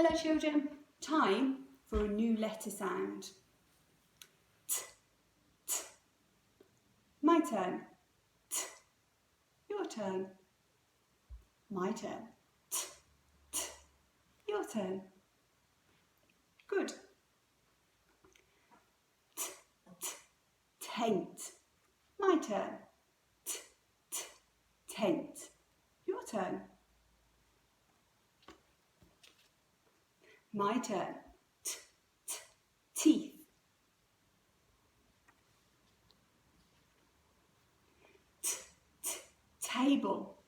Hello children, time for a new letter sound. T, t. My turn. T. Your turn. My turn. T, t. Your turn. Good. T, t. Tent. My turn. T, t. Tent. Your turn. My turn. T, t. Teeth. T, t. Table.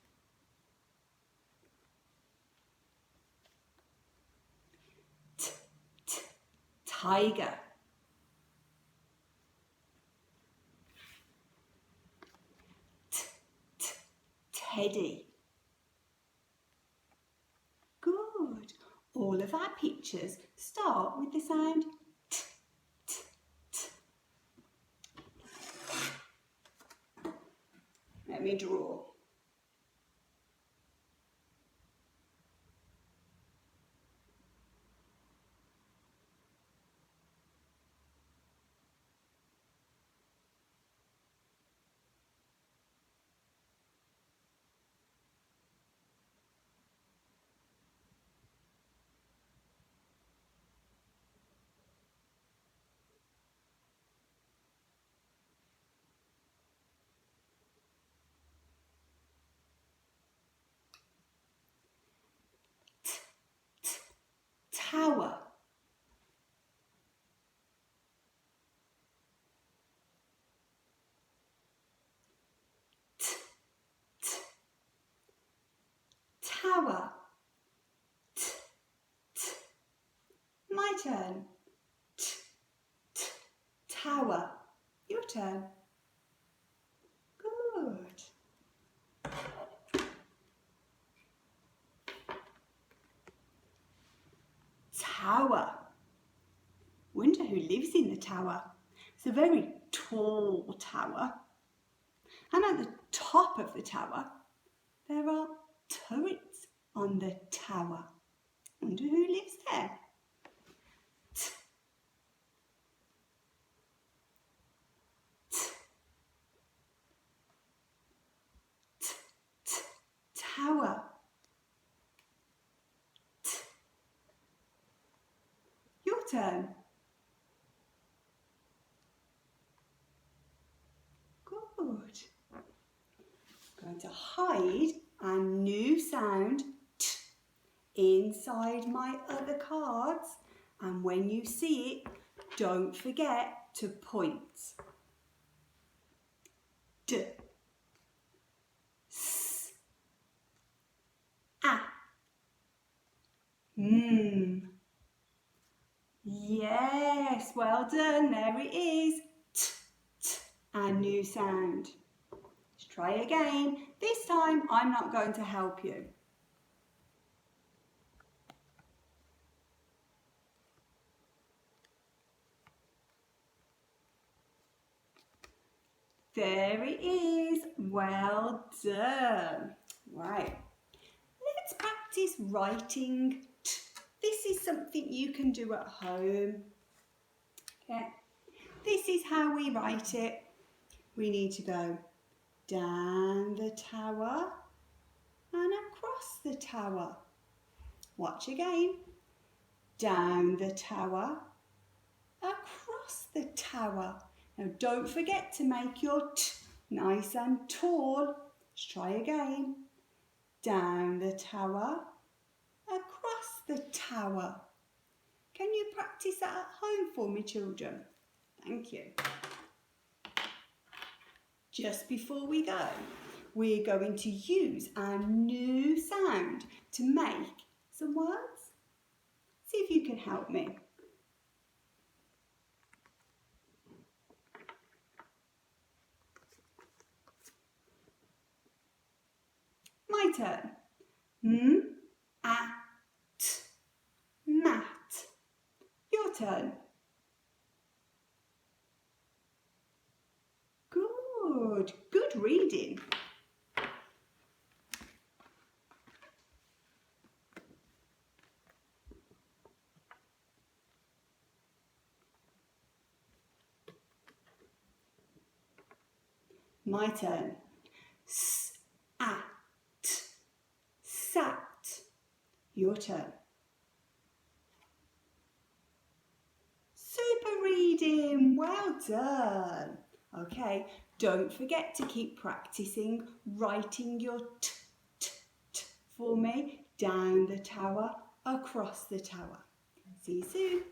T, t. Tiger. T, t. Teddy. Good. All of our pictures start with the sound t, t, t. Let me draw. Tower. T, t. Tower. T, t. My turn. T, t. Tower. Your turn. Good. Tower. Wonder who lives in the tower. It's a very tall tower. And at the top of the tower, there are turrets on the tower. Wonder who lives there. T, t, t, t. Tower. T. Your turn. Good. I'm going to hide our new sound t inside my other cards, and when you see it, don't forget to point. D, s, a. Yes, well done. There it is. T, t, our new sound. Let's try again. This time I'm not going to help you. There it is. Well done. Right. Let's practice writing t. This is something you can do at home. Okay. This is how we write it. We need to go down the tower and across the tower. Watch again. Down the tower, across the tower. Now don't forget to make your t nice and tall. Let's try again. Down the tower, across the tower. Can you practice that at home for me, children? Thank you. Just before we go, we're going to use our new sound to make some words. See if you can help me. My turn. Mat. Mat. Your turn. Good. Good reading. My turn. Sat. Sat. Your turn. Super reading. Well done. Okay, don't forget to keep practicing writing your t for me down the tower, across the tower. See you soon.